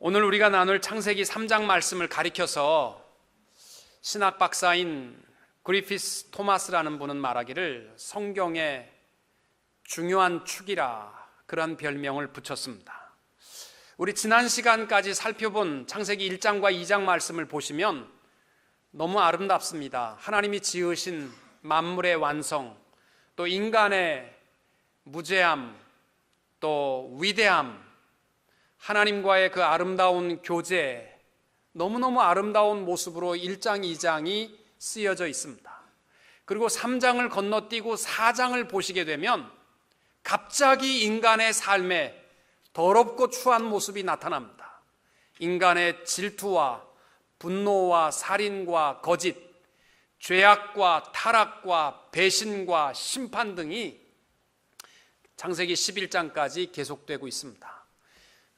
오늘 우리가 나눌 창세기 3장 말씀을 가리켜서 신학 박사인 그리피스 토마스라는 분은 말하기를 성경의 중요한 축이라 그런 별명을 붙였습니다. 우리 지난 시간까지 살펴본 창세기 1장과 2장 말씀을 보시면 너무 아름답습니다. 하나님이 지으신 만물의 완성, 또 인간의 무죄함, 또 위대함, 하나님과의 그 아름다운 교제, 너무너무 아름다운 모습으로 1장, 2장이 쓰여져 있습니다. 그리고 3장을 건너뛰고 4장을 보시게 되면 갑자기 인간의 삶에 더럽고 추한 모습이 나타납니다. 인간의 질투와 분노와 살인과 거짓, 죄악과 타락과 배신과 심판 등이 창세기 11장까지 계속되고 있습니다.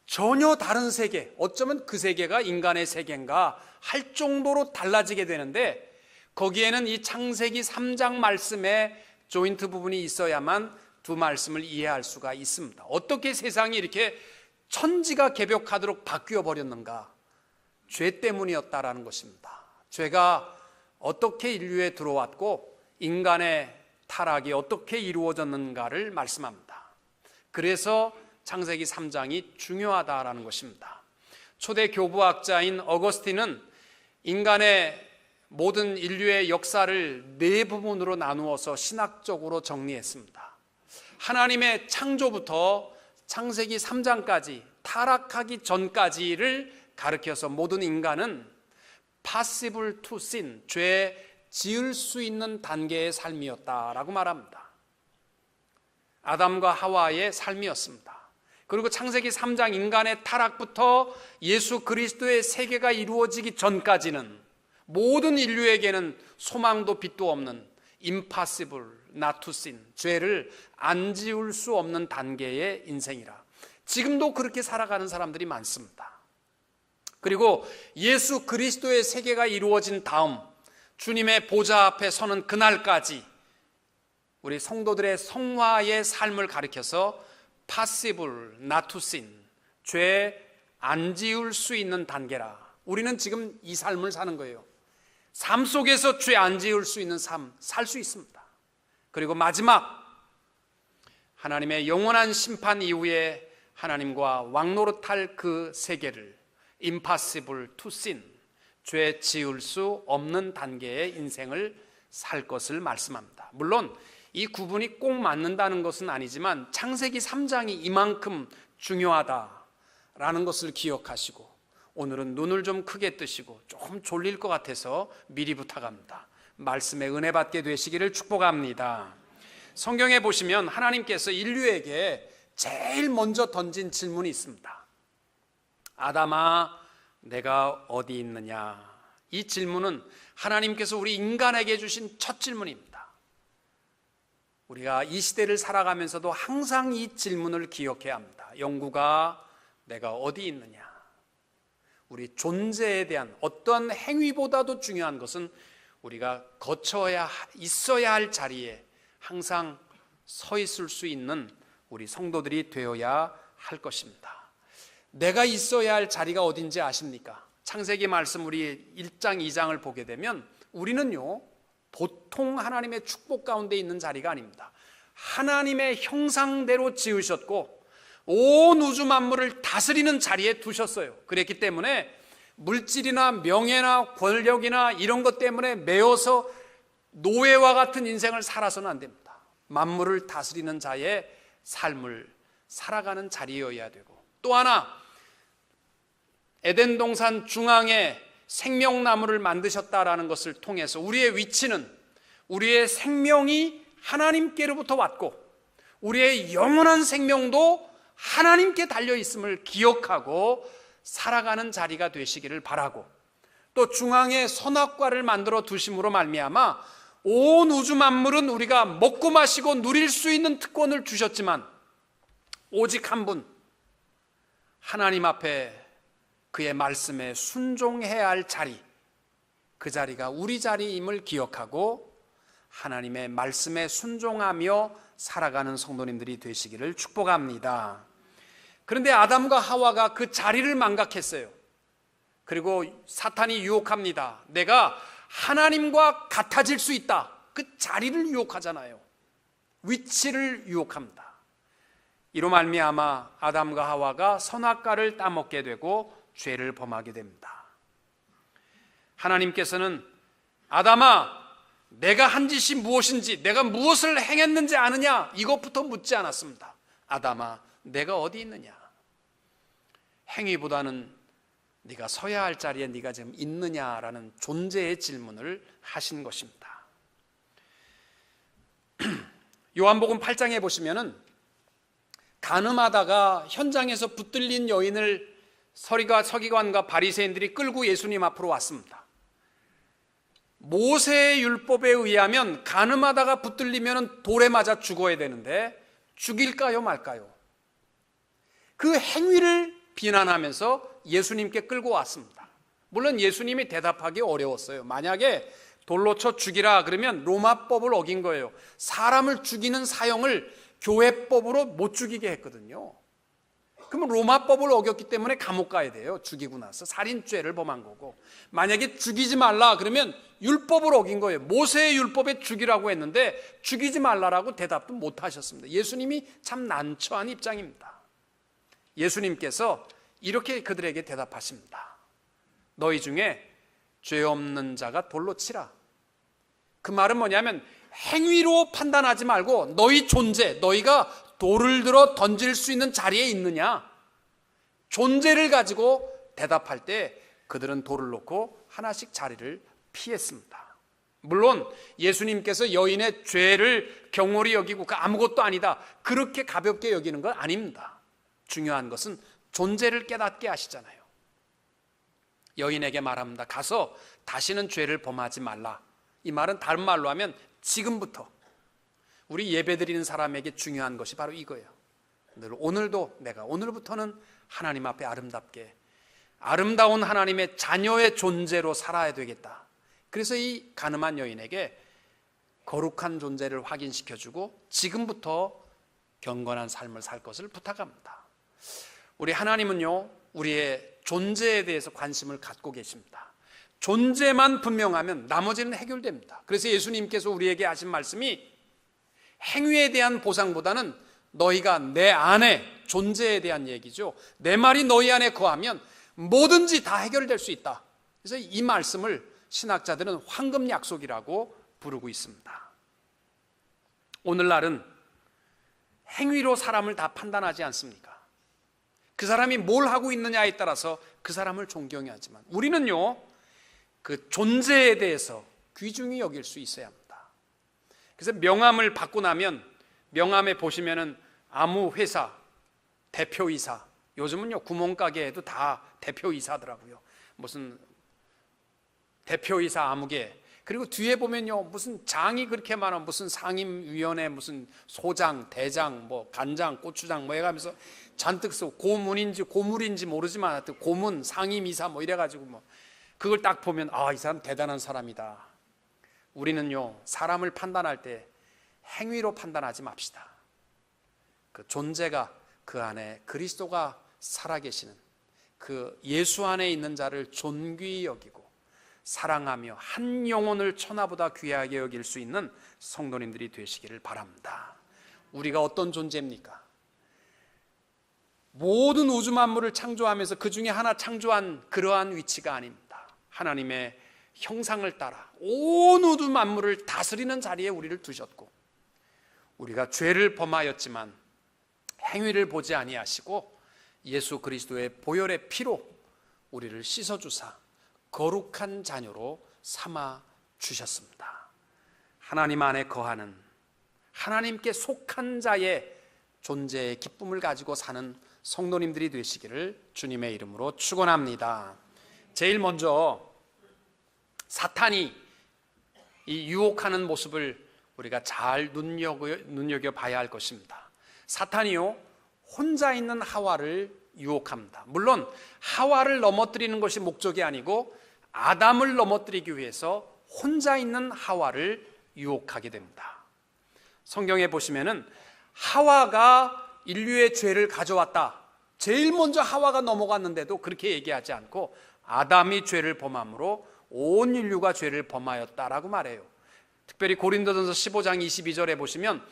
전혀 다른 세계, 어쩌면 그 세계가 인간의 세계인가 할 정도로 달라지게 되는데, 거기에는 이 창세기 3장 말씀에 조인트 부분이 있어야만 두 말씀을 이해할 수가 있습니다. 어떻게 세상이 이렇게 천지가 개벽하도록 바뀌어 버렸는가? 죄 때문이었다라는 것입니다. 죄가 어떻게 인류에 들어왔고 인간의 타락이 어떻게 이루어졌는가를 말씀합니다. 그래서 창세기 3장이 중요하다라는 것입니다. 초대 교부학자인 어거스틴은 인간의 모든 인류의 역사를 네 부분으로 나누어서 신학적으로 정리했습니다. 하나님의 창조부터 창세기 3장까지 타락하기 전까지를 가리켜서 모든 인간은 possible to sin, 죄 지을 수 있는 단계의 삶이었다라고 말합니다. 아담과 하와의 삶이었습니다. 그리고 창세기 3장 인간의 타락부터 예수 그리스도의 세계가 이루어지기 전까지는 모든 인류에게는 소망도 빛도 없는 impossible not to sin, 죄를 안 지을 수 없는 단계의 인생이라. 지금도 그렇게 살아가는 사람들이 많습니다. 그리고 예수 그리스도의 세계가 이루어진 다음 주님의 보좌 앞에 서는 그날까지 우리 성도들의 성화의 삶을 가리켜서 possible not to sin, 죄 안 지을 수 있는 단계라. 우리는 지금 이 삶을 사는 거예요. 삶 속에서 죄 안 지을 수 있는 삶 살 수 있습니다. 그리고 마지막 하나님의 영원한 심판 이후에 하나님과 왕노릇할 그 세계를 impossible to sin, 죄 지을 수 없는 단계의 인생을 살 것을 말씀합니다. 물론 이 구분이 꼭 맞는다는 것은 아니지만 창세기 3장이 이만큼 중요하다라는 것을 기억하시고, 오늘은 눈을 좀 크게 뜨시고 조금 졸릴 것 같아서 미리 부탁합니다. 말씀에 은혜 받게 되시기를 축복합니다. 성경에 보시면 하나님께서 인류에게 제일 먼저 던진 질문이 있습니다. 아담아, 내가 어디 있느냐? 이 질문은 하나님께서 우리 인간에게 주신 첫 질문입니다. 우리가 이 시대를 살아가면서도 항상 이 질문을 기억해야 합니다. 영구가 내가 어디 있느냐? 우리 존재에 대한 어떤 행위보다도 중요한 것은 우리가 거쳐야 있어야 할 자리에 항상 서 있을 수 있는 우리 성도들이 되어야 할 것입니다. 내가 있어야 할 자리가 어딘지 아십니까? 창세기 말씀 우리 1장, 2장을 보게 되면 우리는요, 보통 하나님의 축복 가운데 있는 자리가 아닙니다. 하나님의 형상대로 지으셨고 온 우주 만물을 다스리는 자리에 두셨어요. 그랬기 때문에 물질이나 명예나 권력이나 이런 것 때문에 매여서 노예와 같은 인생을 살아서는 안 됩니다. 만물을 다스리는 자의 삶을 살아가는 자리여야 되고, 또 하나 에덴 동산 중앙에 생명나무를 만드셨다라는 것을 통해서 우리의 위치는 우리의 생명이 하나님께로부터 왔고 우리의 영원한 생명도 하나님께 달려있음을 기억하고 살아가는 자리가 되시기를 바라고, 또 중앙에 선악과를 만들어 두심으로 말미암아 온 우주 만물은 우리가 먹고 마시고 누릴 수 있는 특권을 주셨지만 오직 한 분, 하나님 앞에 그의 말씀에 순종해야 할 자리, 그 자리가 우리 자리임을 기억하고 하나님의 말씀에 순종하며 살아가는 성도님들이 되시기를 축복합니다. 그런데 아담과 하와가 그 자리를 망각했어요. 그리고 사탄이 유혹합니다. 내가 하나님과 같아질 수 있다. 그 자리를 유혹하잖아요. 위치를 유혹합니다. 이로 말미암아 아담과 하와가 선악과를 따먹게 되고 죄를 범하게 됩니다. 하나님께서는 아담아, 내가 한 짓이 무엇인지, 내가 무엇을 행했는지 아느냐, 이것부터 묻지 않았습니다. 아담아, 내가 어디 있느냐? 행위보다는 네가 서야 할 자리에 네가 지금 있느냐라는 존재의 질문을 하신 것입니다. 요한복음 8장에 보시면은 간음하다가 현장에서 붙들린 여인을 서기관과 바리새인들이 끌고 예수님 앞으로 왔습니다. 모세의 율법에 의하면 간음하다가 붙들리면 돌에 맞아 죽어야 되는데 죽일까요 말까요? 그 행위를 비난하면서 예수님께 끌고 왔습니다. 물론 예수님이 대답하기 어려웠어요. 만약에 돌로 쳐 죽이라 그러면 로마법을 어긴 거예요. 사람을 죽이는 사형을 교회법으로 못 죽이게 했거든요. 그러면 로마법을 어겼기 때문에 감옥 가야 돼요. 죽이고 나서 살인죄를 범한 거고, 만약에 죽이지 말라 그러면 율법을 어긴 거예요. 모세의 율법에 죽이라고 했는데 죽이지 말라라고 대답도 못 하셨습니다. 예수님이 참 난처한 입장입니다. 예수님께서 이렇게 그들에게 대답하십니다. 너희 중에 죄 없는 자가 돌로 치라. 그 말은 뭐냐면 행위로 판단하지 말고 너희 존재, 너희가 돌을 들어 던질 수 있는 자리에 있느냐, 존재를 가지고 대답할 때 그들은 돌을 놓고 하나씩 자리를 피했습니다. 물론 예수님께서 여인의 죄를 경홀히 여기고 그 아무것도 아니다 그렇게 가볍게 여기는 건 아닙니다. 중요한 것은 존재를 깨닫게 하시잖아요. 여인에게 말합니다. 가서 다시는 죄를 범하지 말라. 이 말은 다른 말로 하면 지금부터, 우리 예배드리는 사람에게 중요한 것이 바로 이거예요. 오늘도 내가 오늘부터는 하나님 앞에 아름답게, 아름다운 하나님의 자녀의 존재로 살아야 되겠다. 그래서 이 간음한 여인에게 거룩한 존재를 확인시켜주고 지금부터 경건한 삶을 살 것을 부탁합니다. 우리 하나님은요, 우리의 존재에 대해서 관심을 갖고 계십니다. 존재만 분명하면 나머지는 해결됩니다. 그래서 예수님께서 우리에게 하신 말씀이 행위에 대한 보상보다는 너희가 내 안에, 존재에 대한 얘기죠. 내 말이 너희 안에 거하면 뭐든지 다 해결될 수 있다. 그래서 이 말씀을 신학자들은 황금 약속이라고 부르고 있습니다. 오늘날은 행위로 사람을 다 판단하지 않습니까? 그 사람이 뭘 하고 있느냐에 따라서 그 사람을 존경하지만 우리는요, 그 존재에 대해서 귀중히 여길 수 있어야 합니다. 그래서 명함을 받고 나면 명함에 보시면은 아무 회사 대표이사, 요즘은요 구멍가게에도 다 대표이사더라고요. 무슨 대표이사 아무개, 그리고 뒤에 보면요 무슨 장이 그렇게 많아. 무슨 상임위원회, 무슨 소장, 대장, 뭐 간장, 고추장 뭐 해가면서 잔뜩 써. 고문인지 고물인지 모르지만 하여튼 고문, 상임이사 뭐 이래가지고 뭐 그걸 딱 보면 아, 이 사람 대단한 사람이다. 우리는요 사람을 판단할 때 행위로 판단하지 맙시다. 그 존재가, 그 안에 그리스도가 살아계시는 그 예수 안에 있는 자를 존귀히 여기고 사랑하며 한 영혼을 천하보다 귀하게 여길 수 있는 성도님들이 되시기를 바랍니다. 우리가 어떤 존재입니까? 모든 우주 만물을 창조하면서 그 중에 하나 창조한 그러한 위치가 아닙니다. 하나님의 형상을 따라 온 우주 만물을 다스리는 자리에 우리를 두셨고, 우리가 죄를 범하였지만 행위를 보지 아니하시고 예수 그리스도의 보혈의 피로 우리를 씻어주사 거룩한 자녀로 삼아 주셨습니다. 하나님 안에 거하는, 하나님께 속한 자의 존재의 기쁨을 가지고 사는 성도님들이 되시기를 주님의 이름으로 축원합니다. 제일 먼저 사탄이 이 유혹하는 모습을 우리가 잘 눈여겨봐야 할 것입니다. 사탄이요 혼자 있는 하와를 유혹합니다. 물론 하와를 넘어뜨리는 것이 목적이 아니고 아담을 넘어뜨리기 위해서 혼자 있는 하와를 유혹하게 됩니다. 성경에 보시면은 하와가 인류의 죄를 가져왔다, 제일 먼저 하와가 넘어갔는데도 그렇게 얘기하지 않고 아담이 죄를 범함으로 온 인류가 죄를 범하였다라고 말해요. 특별히 고린도전서 15장 22절에 보시면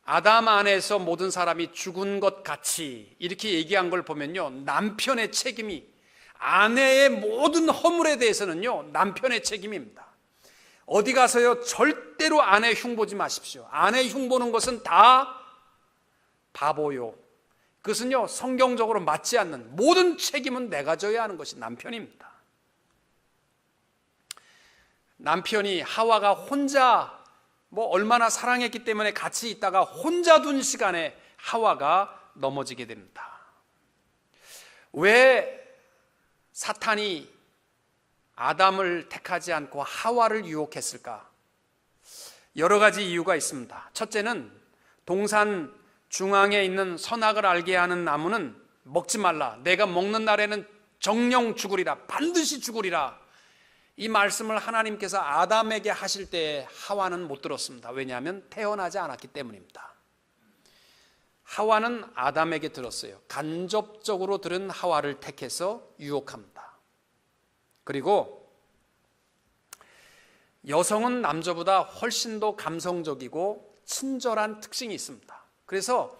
아담 안에서 모든 사람이 죽은 것 같이 이렇게 얘기한 걸 보면요, 남편의 책임이, 아내의 모든 허물에 대해서는요 남편의 책임입니다. 어디 가서요 절대로 아내 흉보지 마십시오. 아내 흉보는 것은 다 바보요. 그것은요 성경적으로 맞지 않는, 모든 책임은 내가 져야 하는 것이 남편입니다. 남편이 하와가 혼자 얼마나 사랑했기 때문에 같이 있다가 혼자 둔 시간에 하와가 넘어지게 됩니다. 왜 사탄이 아담을 택하지 않고 하와를 유혹했을까? 여러 가지 이유가 있습니다. 첫째는 동산 중앙에 있는 선악을 알게 하는 나무는 먹지 말라, 내가 먹는 날에는 정령 죽으리라, 반드시 죽으리라, 이 말씀을 하나님께서 아담에게 하실 때 하와는 못 들었습니다. 왜냐하면 태어나지 않았기 때문입니다. 하와는 아담에게 들었어요. 간접적으로 들은 하와를 택해서 유혹합니다. 그리고 여성은 남자보다 훨씬 더 감성적이고 친절한 특징이 있습니다. 그래서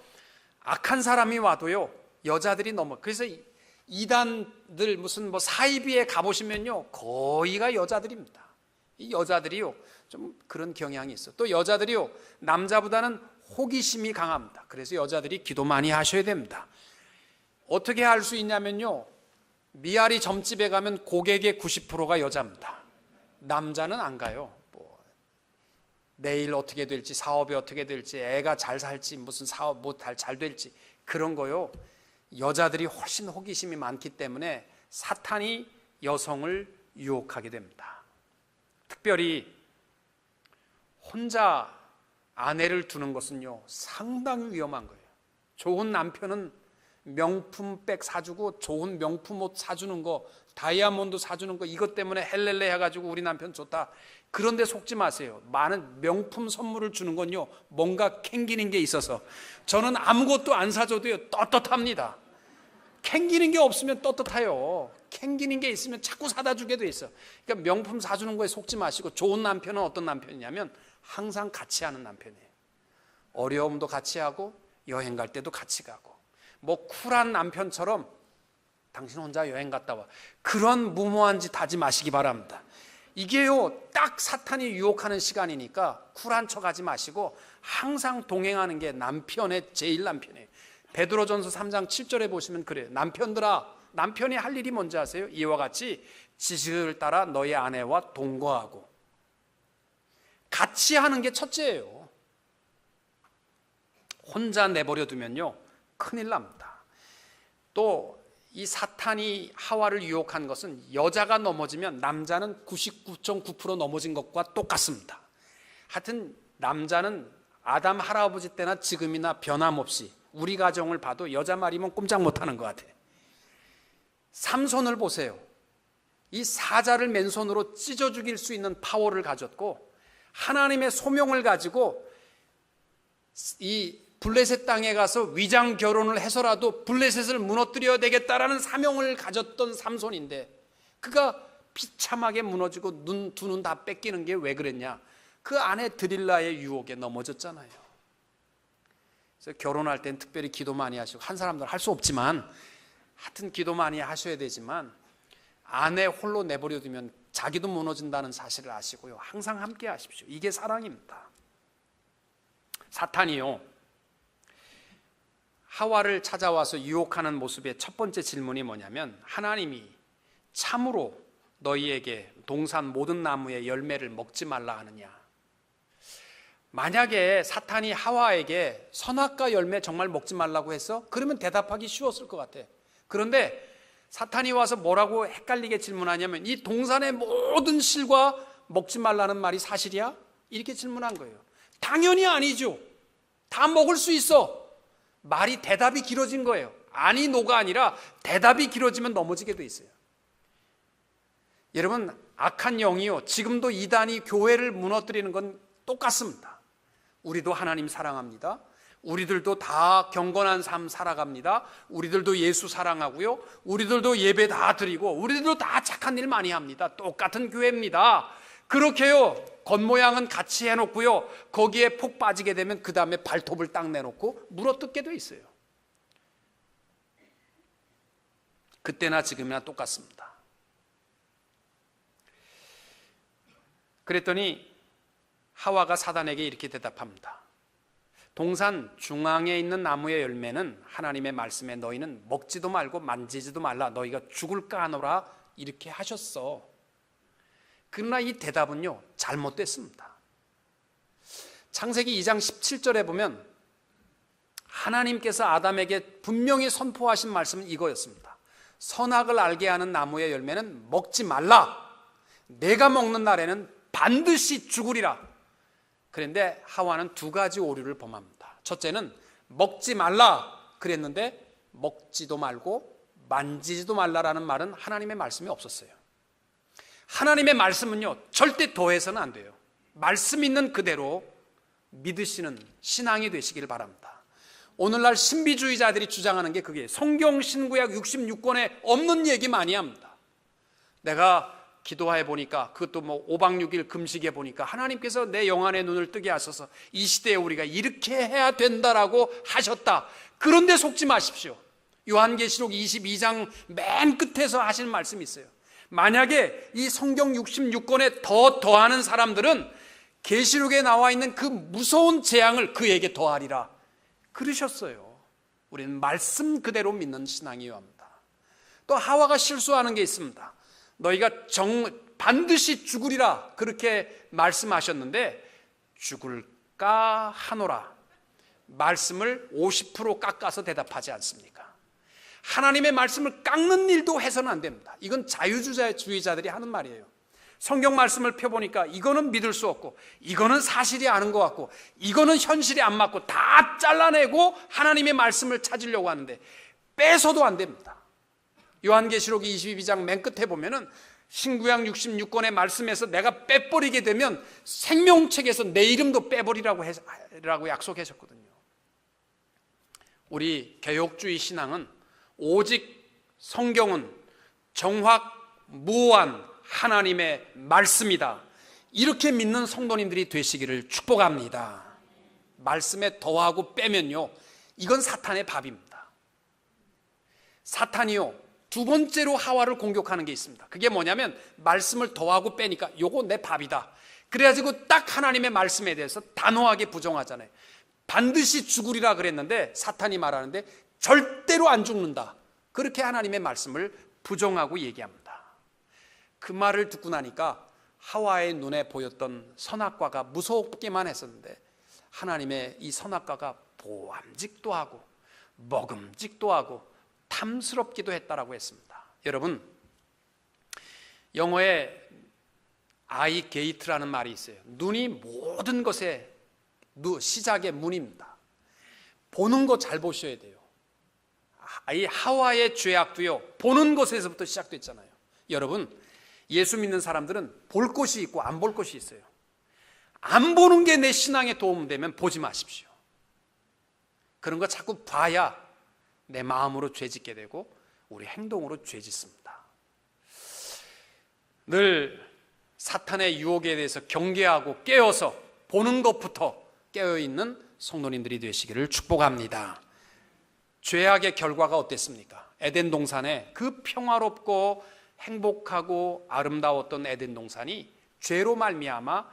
악한 사람이 와도요 여자들이 그래서 이단들 무슨 사이비에 가보시면요 거의가 여자들입니다. 이 여자들이요 좀 그런 경향이 있어. 또 여자들이요 남자보다는 호기심이 강합니다. 그래서 여자들이 기도 많이 하셔야 됩니다. 어떻게 할 수 있냐면요, 미아리 점집에 가면 고객의 90%가 여자입니다. 남자는 안 가요. 내일 어떻게 될지, 사업이 어떻게 될지, 애가 잘 살지, 무슨 사업 잘 될지, 그런 거요 여자들이 훨씬 호기심이 많기 때문에 사탄이 여성을 유혹하게 됩니다. 특별히 혼자 아내를 두는 것은요 상당히 위험한 거예요. 좋은 남편은 명품 백 사주고 좋은 명품 옷 사주는 거, 다이아몬드 사주는 거, 이것 때문에 헬렐레 해가지고 우리 남편 좋다, 그런데 속지 마세요. 많은 명품 선물을 주는 건요 뭔가 캥기는 게 있어서, 저는 아무것도 안 사줘도요 떳떳합니다. 캥기는 게 없으면 떳떳해요. 캥기는 게 있으면 자꾸 사다 주게 돼 있어. 그러니까 명품 사주는 거에 속지 마시고, 좋은 남편은 어떤 남편이냐면 항상 같이 하는 남편이에요. 어려움도 같이 하고 여행 갈 때도 같이 가고, 쿨한 남편처럼 당신 혼자 여행 갔다 와, 그런 무모한 짓 하지 마시기 바랍니다. 이게요 딱 사탄이 유혹하는 시간이니까 쿨한 척 하지 마시고 항상 동행하는 게 제일 남편이에요. 베드로전서 3장 7절에 보시면 그래요. 남편들아, 남편이 할 일이 뭔지 아세요? 이와 같이 지식을 따라 너희 아내와 동거하고, 같이 하는 게 첫째예요. 혼자 내버려 두면요 큰일 납니다. 또 이 사탄이 하와를 유혹한 것은, 여자가 넘어지면 남자는 99.9% 넘어진 것과 똑같습니다. 하여튼 남자는 아담 할아버지 때나 지금이나 변함없이 우리 가정을 봐도 여자 말이면 꼼짝 못하는 것 같아요. 삼손을 보세요. 이 사자를 맨손으로 찢어 죽일 수 있는 파워를 가졌고, 하나님의 소명을 가지고 이 블레셋 땅에 가서 위장 결혼을 해서라도 블레셋을 무너뜨려야 되겠다라는 사명을 가졌던 삼손인데, 그가 비참하게 무너지고 두 눈 다 뺏기는 게 왜 그랬냐? 그 아내 드릴라의 유혹에 넘어졌잖아요. 그래서 결혼할 땐 특별히 기도 많이 하시고, 한 사람들 할 수 없지만 하여튼 기도 많이 하셔야 되지만, 아내 홀로 내버려 두면 자기도 무너진다는 사실을 아시고요 항상 함께 하십시오. 이게 사랑입니다. 사탄이요 하와를 찾아와서 유혹하는 모습의 첫 번째 질문이 뭐냐면, 하나님이 참으로 너희에게 동산 모든 나무의 열매를 먹지 말라 하느냐? 만약에 사탄이 하와에게 선악과 열매 정말 먹지 말라고 했어? 그러면 대답하기 쉬웠을 것 같아. 그런데 사탄이 와서 뭐라고 헷갈리게 질문하냐면, 이 동산의 모든 실과 먹지 말라는 말이 사실이야? 이렇게 질문한 거예요. 당연히 아니죠. 다 먹을 수 있어. 대답이 길어진 거예요. 아니노가 아니라 대답이 길어지면 넘어지게 돼 있어요. 여러분, 악한 영이요 지금도 이단이 교회를 무너뜨리는 건 똑같습니다. 우리도 하나님 사랑합니다. 우리들도 다 경건한 삶 살아갑니다. 우리들도 예수 사랑하고요. 우리들도 예배 다 드리고 우리들도 다 착한 일 많이 합니다. 똑같은 교회입니다. 그렇게요. 겉모양은 같이 해놓고요. 거기에 폭 빠지게 되면 그 다음에 발톱을 딱 내놓고 물어뜯게 돼 있어요. 그때나 지금이나 똑같습니다. 그랬더니 하와가 사단에게 이렇게 대답합니다. 동산 중앙에 있는 나무의 열매는 하나님의 말씀에 너희는 먹지도 말고 만지지도 말라. 너희가 죽을까 하노라. 이렇게 하셨어. 그러나 이 대답은요, 잘못됐습니다. 창세기 2장 17절에 보면 하나님께서 아담에게 분명히 선포하신 말씀은 이거였습니다. 선악을 알게 하는 나무의 열매는 먹지 말라. 내가 먹는 날에는 반드시 죽으리라. 그런데 하와는 두 가지 오류를 범합니다. 첫째는 먹지 말라 그랬는데 먹지도 말고 만지지도 말라라는 말은 하나님의 말씀이 없었어요. 하나님의 말씀은요, 절대 더해서는 안 돼요. 말씀 있는 그대로 믿으시는 신앙이 되시길 바랍니다. 오늘날 신비주의자들이 주장하는 게 그게 성경 신구약 66권에 없는 얘기 많이 합니다. 내가 기도해 보니까, 그것도 뭐 5박 6일 금식해 보니까 하나님께서 내 영안의 눈을 뜨게 하셔서 이 시대에 우리가 이렇게 해야 된다라고 하셨다. 그런데 속지 마십시오. 요한계시록 22장 맨 끝에서 하신 말씀이 있어요. 만약에 이 성경 66권에 더하는 사람들은 계시록에 나와 있는 그 무서운 재앙을 그에게 더하리라 그러셨어요. 우리는 말씀 그대로 믿는 신앙이어야 합니다. 또 하와가 실수하는 게 있습니다. 너희가 반드시 죽으리라 그렇게 말씀하셨는데 죽을까 하노라. 말씀을 50% 깎아서 대답하지 않습니까? 하나님의 말씀을 깎는 일도 해서는 안 됩니다. 이건 자유주의자들이 하는 말이에요. 성경 말씀을 펴보니까 이거는 믿을 수 없고 이거는 사실이 아닌 것 같고 이거는 현실이 안 맞고 다 잘라내고 하나님의 말씀을 찾으려고 하는데 빼서도 안 됩니다. 요한계시록 22장 맨 끝에 보면은 신구약 66권의 말씀에서 내가 빼버리게 되면 생명책에서 내 이름도 빼버리라고 약속하셨거든요. 우리 개혁주의 신앙은 오직 성경은 정확무오한 하나님의 말씀이다. 이렇게 믿는 성도님들이 되시기를 축복합니다. 말씀에 더하고 빼면요, 이건 사탄의 밥입니다. 사탄이요, 두 번째로 하와를 공격하는 게 있습니다. 그게 뭐냐면 말씀을 더하고 빼니까 요거 내 밥이다. 그래가지고 딱 하나님의 말씀에 대해서 단호하게 부정하잖아요. 반드시 죽으리라 그랬는데 사탄이 말하는데 절대로 안 죽는다. 그렇게 하나님의 말씀을 부정하고 얘기합니다. 그 말을 듣고 나니까 하와의 눈에 보였던 선악과가 무섭기만 했었는데 하나님의 이 선악과가 보암직도 하고 먹음직도 하고 탐스럽기도 했다라고 했습니다. 여러분, 영어에 아이 게이트라는 말이 있어요. 눈이 모든 것의 시작의 문입니다. 보는 거 잘 보셔야 돼요. 이 하와의 죄악도요, 보는 것에서부터 시작됐잖아요. 여러분, 예수 믿는 사람들은 볼 것이 있고 안 볼 것이 있어요. 안 보는 게 내 신앙에 도움되면 보지 마십시오. 그런 거 자꾸 봐야 내 마음으로 죄짓게 되고 우리 행동으로 죄짓습니다. 늘 사탄의 유혹에 대해서 경계하고 깨어서 보는 것부터 깨어있는 성도님들이 되시기를 축복합니다. 죄악의 결과가 어땠습니까? 에덴 동산에 그 평화롭고 행복하고 아름다웠던 에덴 동산이 죄로 말미암아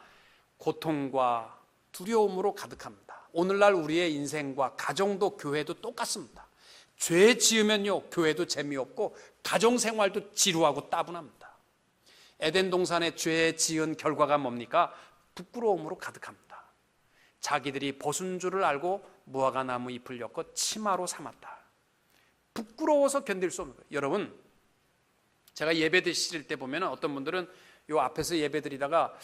고통과 두려움으로 가득합니다. 오늘날 우리의 인생과 가정도 교회도 똑같습니다. 죄 지으면요, 교회도 재미없고 가정생활도 지루하고 따분합니다. 에덴 동산에 죄 지은 결과가 뭡니까? 부끄러움으로 가득합니다. 자기들이 벗은 줄을 알고 무화과 나무 잎을 엮어 치마로 삼았다. 부끄러워서 견딜 수 없는 거예요. 여러분, 제가 예배 드실 때 보면 어떤 분들은 요 앞에서 예배 드리다가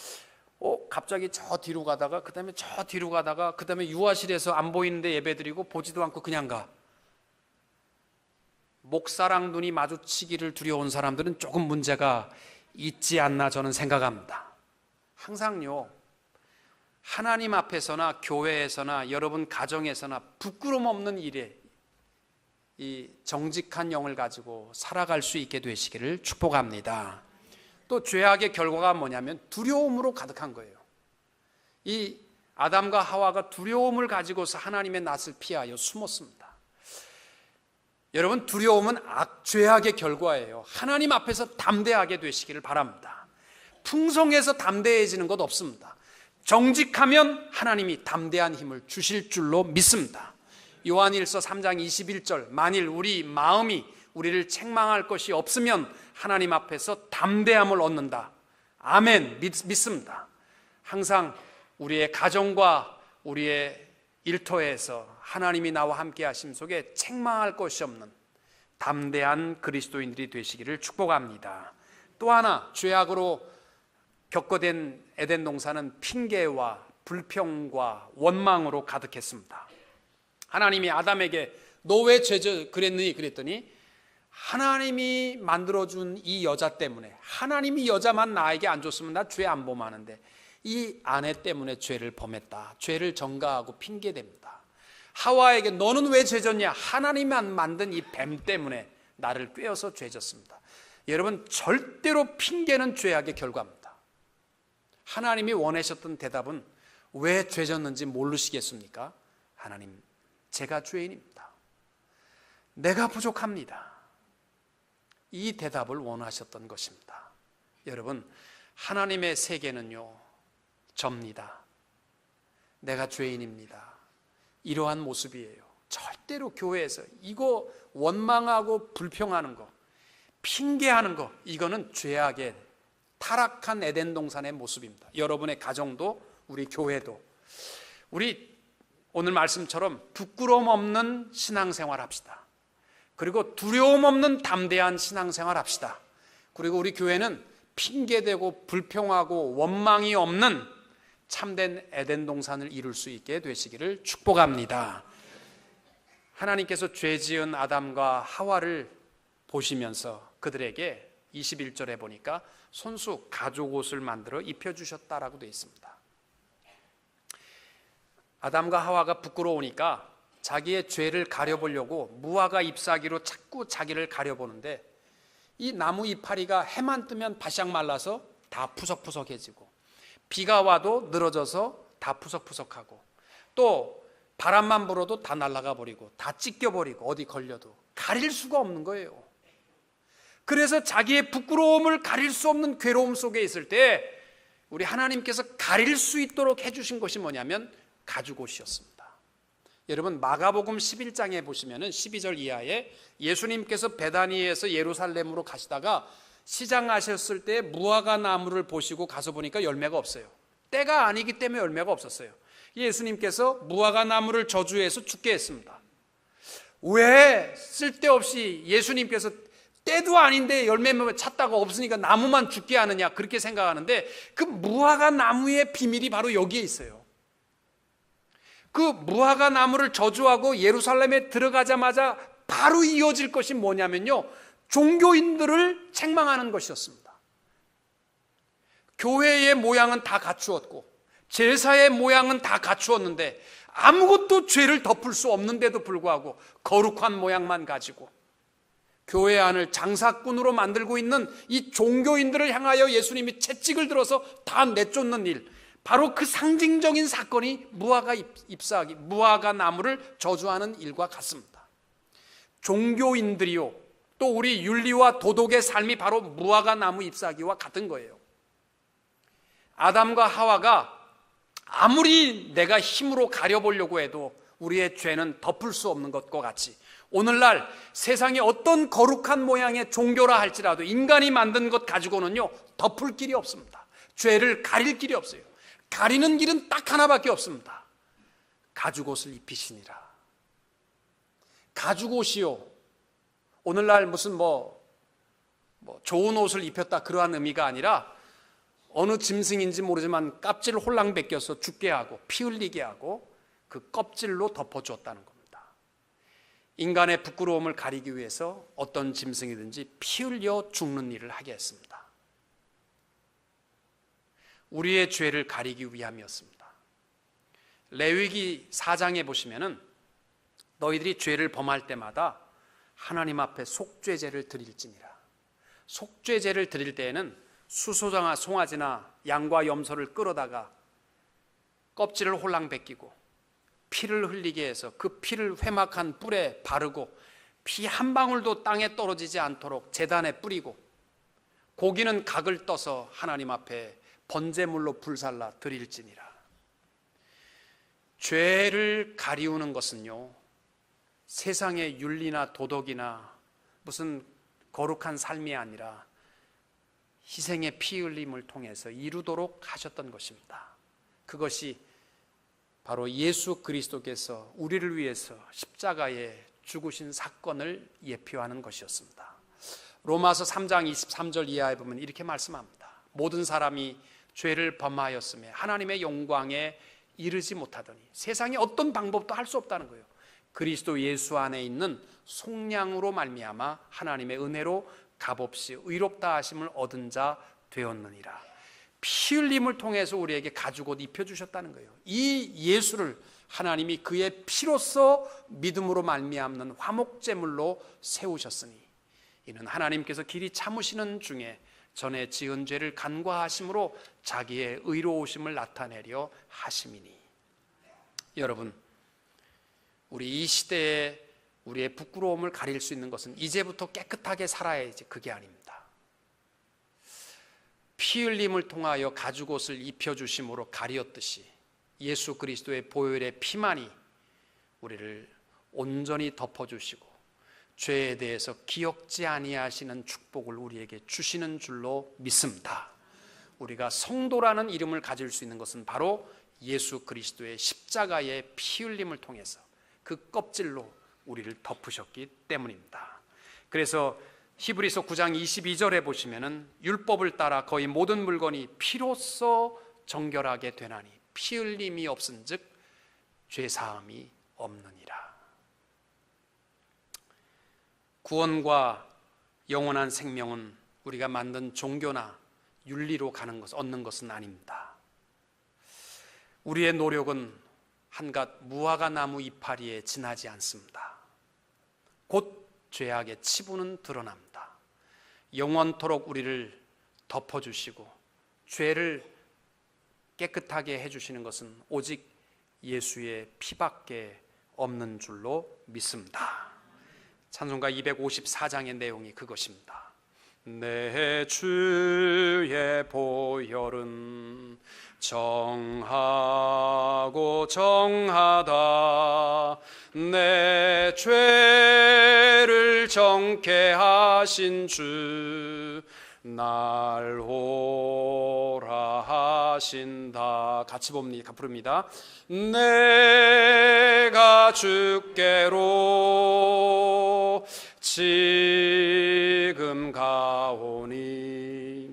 갑자기 저 뒤로 가다가 그 다음에 저 뒤로 가다가 그 다음에 유아실에서 안 보이는데 예배 드리고 보지도 않고 그냥 가. 목사랑 눈이 마주치기를 두려운 사람들은 조금 문제가 있지 않나 저는 생각합니다. 항상요, 하나님 앞에서나 교회에서나 여러분 가정에서나 부끄럼 없는 일에 이 정직한 영을 가지고 살아갈 수 있게 되시기를 축복합니다. 또 죄악의 결과가 뭐냐면 두려움으로 가득한 거예요. 이 아담과 하와가 두려움을 가지고서 하나님의 낯을 피하여 숨었습니다. 여러분, 두려움은 죄악의 결과예요. 하나님 앞에서 담대하게 되시기를 바랍니다. 풍성해서 담대해지는 것 없습니다. 정직하면 하나님이 담대한 힘을 주실 줄로 믿습니다. 요한일서 3장 21절, 만일 우리 마음이 우리를 책망할 것이 없으면 하나님 앞에서 담대함을 얻는다. 아멘. 믿습니다. 항상 우리의 가정과 우리의 일터에서 하나님이 나와 함께 하심 속에 책망할 것이 없는 담대한 그리스도인들이 되시기를 축복합니다. 또 하나, 죄악으로 겪어낸 에덴 동산은 핑계와 불평과 원망으로 가득했습니다. 하나님이 아담에게 너 왜 죄져 그랬느니 그랬더니 하나님이 만들어준 이 여자 때문에, 하나님이 여자만 나에게 안 줬으면 나 죄 안 범하는데 이 아내 때문에 죄를 범했다. 죄를 전가하고 핑계댑니다. 하와에게 너는 왜 죄졌냐? 하나님만 만든 이 뱀 때문에 나를 꿰어서 죄졌습니다. 여러분, 절대로 핑계는 죄악의 결과입니다. 하나님이 원하셨던 대답은 왜 죄졌는지 모르시겠습니까? 하나님, 제가 죄인입니다. 내가 부족합니다. 이 대답을 원하셨던 것입니다. 여러분, 하나님의 세계는요, 접니다. 내가 죄인입니다. 이러한 모습이에요. 절대로 교회에서 이거 원망하고 불평하는 거, 핑계하는 거, 이거는 죄악의 타락한 에덴 동산의 모습입니다. 여러분의 가정도 우리 교회도 우리 오늘 말씀처럼 부끄러움 없는 신앙생활 합시다. 그리고 두려움 없는 담대한 신앙생활 합시다. 그리고 우리 교회는 핑계대고 불평하고 원망이 없는 참된 에덴 동산을 이룰 수 있게 되시기를 축복합니다. 하나님께서 죄 지은 아담과 하와를 보시면서 그들에게 21절에 보니까 손수 가죽 옷을 만들어 입혀주셨다라고 되어 있습니다. 아담과 하와가 부끄러우니까 자기의 죄를 가려보려고 무화과 잎사귀로 자꾸 자기를 가려보는데 이 나무 이파리가 해만 뜨면 바싹 말라서 다 푸석푸석해지고 비가 와도 늘어져서 다 푸석푸석하고 또 바람만 불어도 다 날아가 버리고 다 찢겨버리고 어디 걸려도 가릴 수가 없는 거예요. 그래서 자기의 부끄러움을 가릴 수 없는 괴로움 속에 있을 때 우리 하나님께서 가릴 수 있도록 해주신 것이 뭐냐면 가죽옷이었습니다. 여러분, 마가복음 11장에 보시면 12절 이하에 예수님께서 베다니에서 예루살렘으로 가시다가 시장하셨을 때 무화과 나무를 보시고 가서 보니까 열매가 없어요. 때가 아니기 때문에 열매가 없었어요. 예수님께서 무화과 나무를 저주해서 죽게 했습니다. 왜 쓸데없이 예수님께서 때도 아닌데 열매만 찾다가 없으니까 나무만 죽게 하느냐 그렇게 생각하는데 그 무화과 나무의 비밀이 바로 여기에 있어요. 그 무화과 나무를 저주하고 예루살렘에 들어가자마자 바로 이어질 것이 뭐냐면요, 종교인들을 책망하는 것이었습니다. 교회의 모양은 다 갖추었고 제사의 모양은 다 갖추었는데 아무것도 죄를 덮을 수 없는데도 불구하고 거룩한 모양만 가지고 교회 안을 장사꾼으로 만들고 있는 이 종교인들을 향하여 예수님이 채찍을 들어서 다 내쫓는 일, 바로 그 상징적인 사건이 무화과 잎사귀, 무화과 나무를 저주하는 일과 같습니다. 종교인들이요, 또 우리 윤리와 도덕의 삶이 바로 무화과 나무 잎사귀와 같은 거예요. 아담과 하와가 아무리 내가 힘으로 가려보려고 해도 우리의 죄는 덮을 수 없는 것과 같이 오늘날 세상에 어떤 거룩한 모양의 종교라 할지라도 인간이 만든 것 가지고는요 덮을 길이 없습니다. 죄를 가릴 길이 없어요. 가리는 길은 딱 하나밖에 없습니다. 가죽옷을 입히시니라. 가죽옷이요, 오늘날 무슨 좋은 옷을 입혔다 그러한 의미가 아니라 어느 짐승인지 모르지만 껍질을 홀랑 벗겨서 죽게 하고 피 흘리게 하고 그 껍질로 덮어주었다는 겁니다. 인간의 부끄러움을 가리기 위해서 어떤 짐승이든지 피 흘려 죽는 일을 하게 했습니다. 우리의 죄를 가리기 위함이었습니다. 레위기 4장에 보시면은 너희들이 죄를 범할 때마다 하나님 앞에 속죄제를 드릴지니라. 속죄제를 드릴 때에는 수소장아 송아지나 양과 염소를 끌어다가 껍질을 홀랑 벗기고 피를 흘리게 해서 그 피를 회막한 뿔에 바르고 피 한 방울도 땅에 떨어지지 않도록 제단에 뿌리고 고기는 각을 떠서 하나님 앞에 번제물로 불살라 드릴지니라. 죄를 가리우는 것은요, 세상의 윤리나 도덕이나 무슨 거룩한 삶이 아니라 희생의 피 흘림을 통해서 이루도록 하셨던 것입니다. 그것이 바로 예수 그리스도께서 우리를 위해서 십자가에 죽으신 사건을 예표하는 것이었습니다. 로마서 3장 23절 이하에 보면 이렇게 말씀합니다. 모든 사람이 죄를 범하였음에 하나님의 영광에 이르지 못하더니 세상에 어떤 방법도 할 수 없다는 거예요. 그리스도 예수 안에 있는 속량으로 말미암아 하나님의 은혜로 값없이 의롭다 하심을 얻은 자 되었느니라. 피 흘림을 통해서 우리에게 가죽 옷 입혀주셨다는 거예요. 이 예수를 하나님이 그의 피로써 믿음으로 말미암는 화목제물로 세우셨으니 이는 하나님께서 길이 참으시는 중에 전에 지은 죄를 간과하심으로 자기의 의로우심을 나타내려 하심이니. 여러분, 우리 이 시대에 우리의 부끄러움을 가릴 수 있는 것은 이제부터 깨끗하게 살아야지 그게 아닙니다. 피 흘림을 통하여 가죽옷을 입혀주심으로 가리었듯이 예수 그리스도의 보혈의 피만이 우리를 온전히 덮어주시고 죄에 대해서 기억지 아니하시는 축복을 우리에게 주시는 줄로 믿습니다. 우리가 성도라는 이름을 가질 수 있는 것은 바로 예수 그리스도의 십자가의 피 흘림을 통해서 그 껍질로 우리를 덮으셨기 때문입니다. 그래서 히브리서 9장 22절에 보시면은 율법을 따라 거의 모든 물건이 피로써 정결하게 되나니 피 흘림이 없은즉 죄 사함이 없느니라. 구원과 영원한 생명은 우리가 만든 종교나 윤리로 가는 것, 얻는 것은 아닙니다. 우리의 노력은 한갓 무화과 나무 이파리에 지나지 않습니다. 곧 죄악의 치부는 드러납니다. 영원토록 우리를 덮어주시고 죄를 깨끗하게 해주시는 것은 오직 예수의 피밖에 없는 줄로 믿습니다. 찬송가 254장의 내용이 그것입니다. 내 주의 보혈은 정하고 정하다. 내 죄를 정케 하신 주 날 오라 하신다. 같이 부릅니다. 내가 주께로 지금 가오니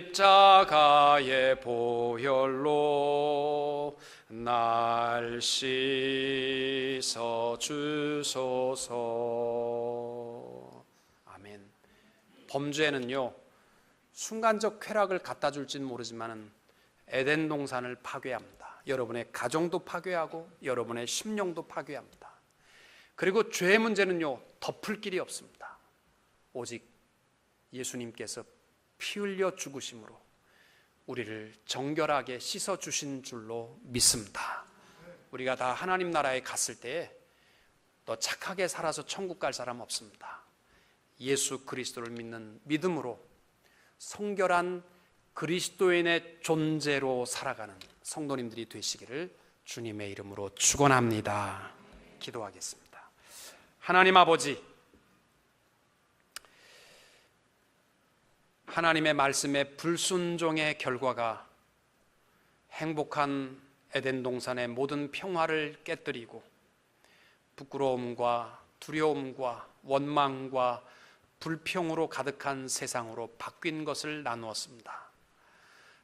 십자가의 보혈로 날 씻어 주소서. 아멘. 범죄는요, 순간적 쾌락을 갖다 줄지는 모르지만 에덴 동산을 파괴합니다. 여러분의 가정도 파괴하고 여러분의 심령도 파괴합니다. 그리고 죄의 문제는요, 덮을 길이 없습니다. 오직 예수님께서 피 흘려 죽으심으로 우리를 정결하게 씻어 주신 줄로 믿습니다. 우리가 다 하나님 나라에 갔을 때에 너 착하게 살아서 천국 갈 사람 없습니다. 예수 그리스도를 믿는 믿음으로 성결한 그리스도인의 존재로 살아가는 성도님들이 되시기를 주님의 이름으로 축원합니다. 기도하겠습니다. 하나님 아버지, 하나님의 말씀의 불순종의 결과가 행복한 에덴 동산의 모든 평화를 깨뜨리고 부끄러움과 두려움과 원망과 불평으로 가득한 세상으로 바뀐 것을 나누었습니다.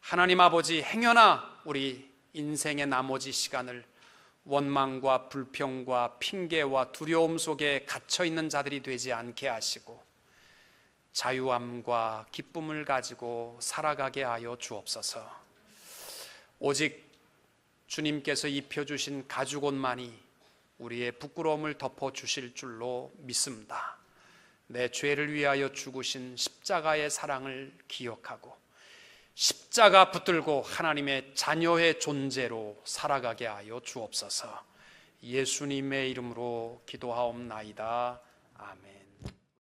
하나님 아버지, 행여나 우리 인생의 나머지 시간을 원망과 불평과 핑계와 두려움 속에 갇혀있는 자들이 되지 않게 하시고 자유함과 기쁨을 가지고 살아가게 하여 주옵소서. 오직 주님께서 입혀주신 가죽옷만이 우리의 부끄러움을 덮어주실 줄로 믿습니다. 내 죄를 위하여 죽으신 십자가의 사랑을 기억하고 십자가 붙들고 하나님의 자녀의 존재로 살아가게 하여 주옵소서. 예수님의 이름으로 기도하옵나이다. 아멘.